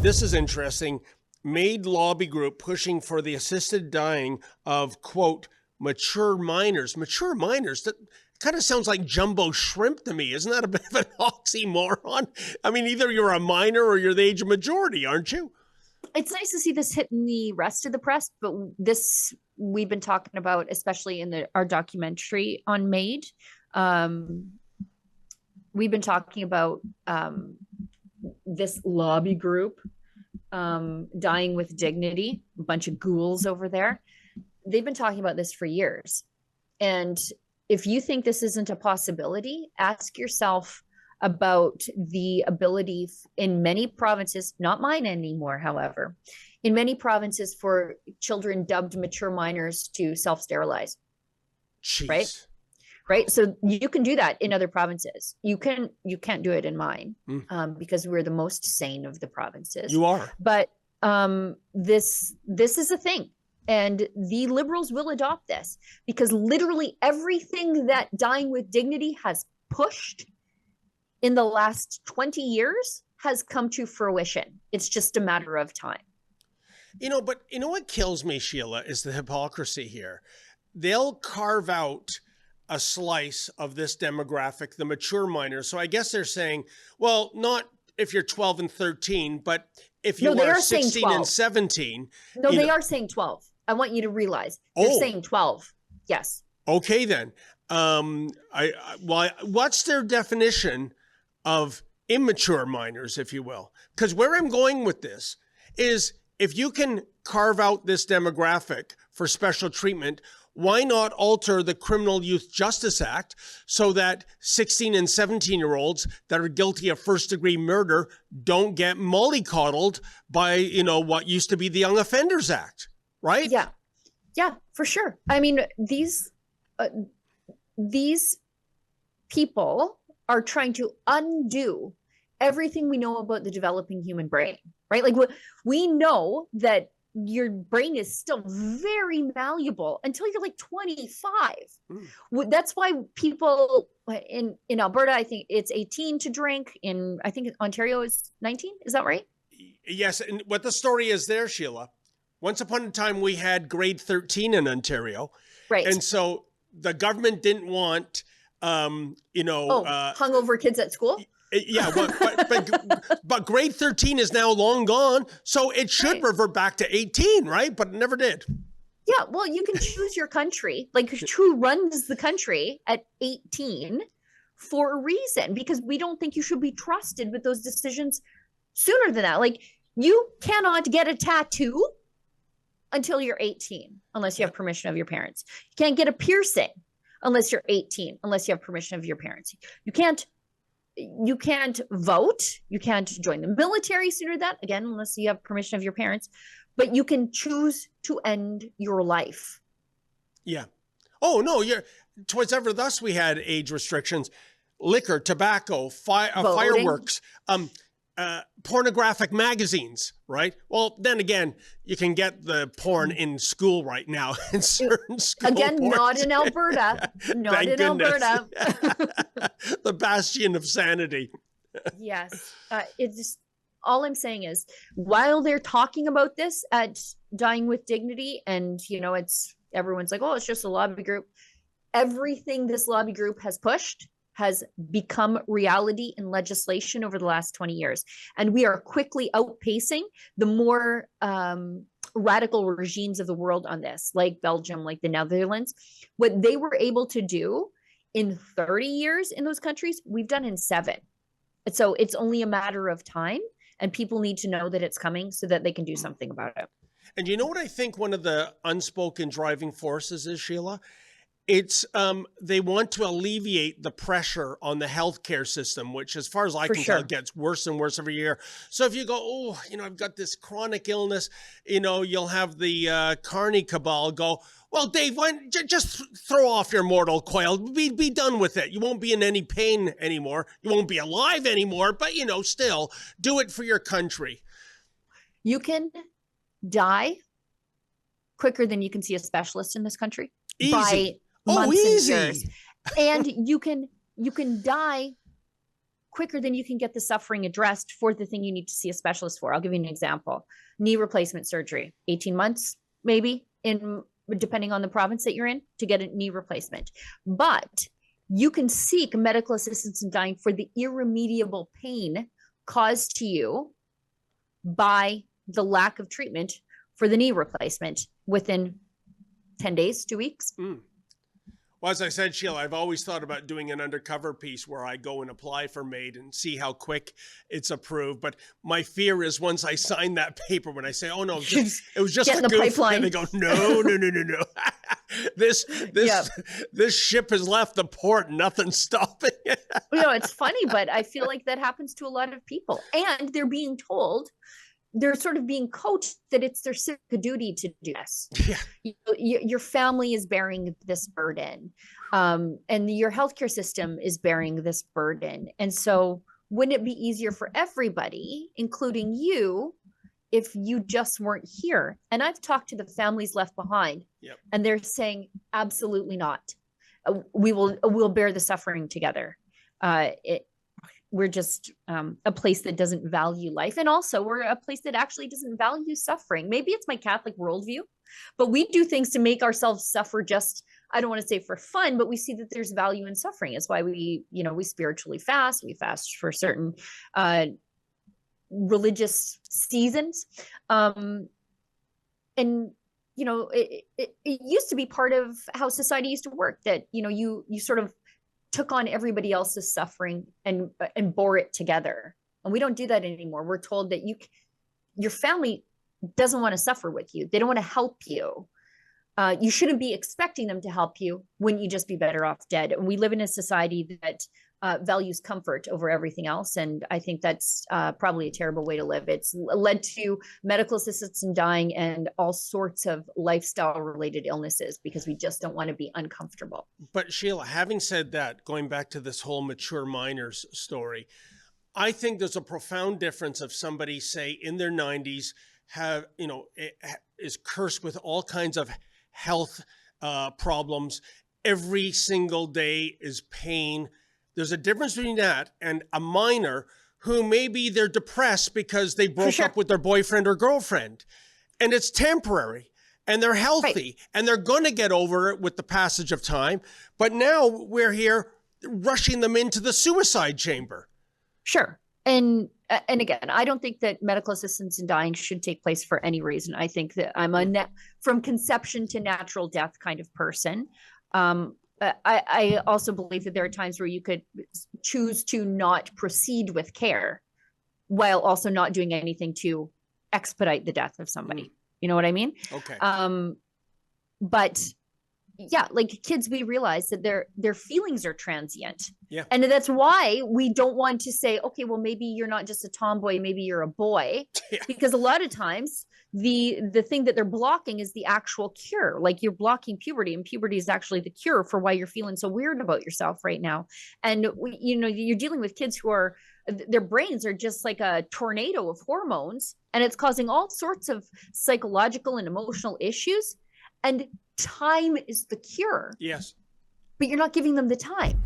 This is interesting. MAID lobby group pushing for the assisted dying of, quote, mature minors. Mature minors? That kind of sounds like jumbo shrimp to me. Isn't that a bit of an oxymoron? I mean, either you're a minor or you're the age of majority, aren't you? It's nice to see this hitting the rest of the press, but this we've been talking about, especially in our documentary on MAID. We've been talking about this lobby group, Dying with Dignity, a bunch of ghouls over there. They've been talking about this for years. And if you think this isn't a possibility, ask yourself about the ability in many provinces, not mine anymore, however, in many provinces for children dubbed mature minors to self-sterilize. Jeez. Right. So you can do that in other provinces. You can't do it in mine because we're the most sane of the provinces. You are. But this is a thing. And the Liberals will adopt this because literally everything that Dying with Dignity has pushed in the last 20 years has come to fruition. It's just a matter of time. But you know what kills me, Sheila, is the hypocrisy here. They'll carve out a slice of this demographic, the mature minors. So I guess they're saying, well, not if you're 12 and 13, but if you are 16 and 17. No, they are saying 12. I want you to realize they're saying 12. Yes. Okay, then. What's their definition of immature minors, if you will? Because where I'm going with this is if you can carve out this demographic for special treatment, why not alter the Criminal Youth Justice Act so that 16 and 17-year-olds that are guilty of first-degree murder don't get mollycoddled by, what used to be the Young Offenders Act, right? Yeah, for sure. I mean, these people are trying to undo everything we know about the developing human brain, right? Like we know that your brain is still very malleable until you're like 25. That's why people in Alberta, I think it's 18 to drink. I think Ontario is 19. Is that right? Yes. And what the story is there, Sheila, once upon a time we had grade 13 in Ontario. Right. And so the government didn't want, hungover kids at school. Yeah, but grade 13 is now long gone, so it should revert back to 18, right? But it never did. Yeah, well, you can choose your country, like who runs the country at 18 for a reason, because we don't think you should be trusted with those decisions sooner than that. Like, you cannot get a tattoo until you're 18, unless you have permission of your parents. You can't get a piercing unless you're 18, unless you have permission of your parents. You can't vote. You can't join the military sooner than that, again, unless you have permission of your parents. But you can choose to end your life. Yeah. Oh, no, twas ever thus we had age restrictions. Liquor, tobacco, fireworks, pornographic magazines, right? Well, then again, you can get the porn in school right now in certain schools. Again, not in Alberta. Not in Alberta. The bastion of sanity. Yes. It's all I'm saying is, while they're talking about this at Dying with Dignity, and everyone's like, oh, it's just a lobby group. Everything this lobby group has pushed has become reality in legislation over the last 20 years. And we are quickly outpacing the more radical regimes of the world on this, like Belgium, like the Netherlands. What they were able to do in 30 years in those countries, we've done in 7. And so it's only a matter of time, and people need to know that it's coming so that they can do something about it. And you know what I think one of the unspoken driving forces is, Sheila? It's they want to alleviate the pressure on the healthcare system, which, as far as I can tell, gets worse and worse every year. So if you go, I've got this chronic illness, you'll have the carny cabal go, well, Dave, just throw off your mortal coil. Be done with it. You won't be in any pain anymore. You won't be alive anymore, but, still do it for your country. You can die quicker than you can see a specialist in this country. Easy. By months and years. And you can die quicker than you can get the suffering addressed for the thing you need to see a specialist for. I'll give you an example. Knee replacement surgery, 18 months, maybe, depending on the province that you're in, to get a knee replacement. But you can seek medical assistance in dying for the irremediable pain caused to you by the lack of treatment for the knee replacement within 10 days, 2 weeks. Well, as I said, Sheila, I've always thought about doing an undercover piece where I go and apply for MAID and see how quick it's approved. But my fear is once I sign that paper, when I say, oh, no, it was just a goof, pipeline. And they go, no. This ship has left the port. Nothing's stopping it. It's funny, but I feel like that happens to a lot of people. And they're being told, they're sort of being coached that it's their civic duty to do this. Yeah. Your family is bearing this burden, and your healthcare system is bearing this burden. And so wouldn't it be easier for everybody, including you, if you just weren't here? And I've talked to the families left behind, and they're saying, absolutely not. We'll bear the suffering together. We're just a place that doesn't value life. And also we're a place that actually doesn't value suffering. Maybe it's my Catholic worldview, but we do things to make ourselves suffer just, I don't want to say for fun, but we see that there's value in suffering. It's why we spiritually fast. We fast for certain religious seasons. And, it used to be part of how society used to work, that, you sort of took on everybody else's suffering and bore it together. And we don't do that anymore. We're told that your family doesn't want to suffer with you. They don't want to help you. You shouldn't be expecting them to help you. Wouldn't you just be better off dead? We live in a society that values comfort over everything else. And I think that's probably a terrible way to live. It's led to medical assistance in dying and all sorts of lifestyle related illnesses because we just don't want to be uncomfortable. But Sheila, having said that, going back to this whole mature minors story, I think there's a profound difference of somebody, say, in their 90s, is cursed with all kinds of health problems. Every single day is pain. There's a difference between that and a minor who maybe they're depressed because they broke up with their boyfriend or girlfriend, and it's temporary, and they're healthy, and they're going to get over it with the passage of time. But now we're here rushing them into the suicide chamber. Sure. And again, I don't think that medical assistance in dying should take place for any reason. I think that I'm from conception to natural death kind of person. I also believe that there are times where you could choose to not proceed with care while also not doing anything to expedite the death of somebody. You know what I mean? Okay. But yeah, like kids, we realize that their feelings are transient. Yeah. And that's why we don't want to say, okay, well, maybe you're not just a tomboy, maybe you're a boy. Yeah. Because a lot of times the thing that they're blocking is the actual cure. Like you're blocking puberty, and puberty is actually the cure for why you're feeling so weird about yourself right now. And you're dealing with kids who their brains are just like a tornado of hormones, and it's causing all sorts of psychological and emotional issues. And time is the cure. Yes. But you're not giving them the time.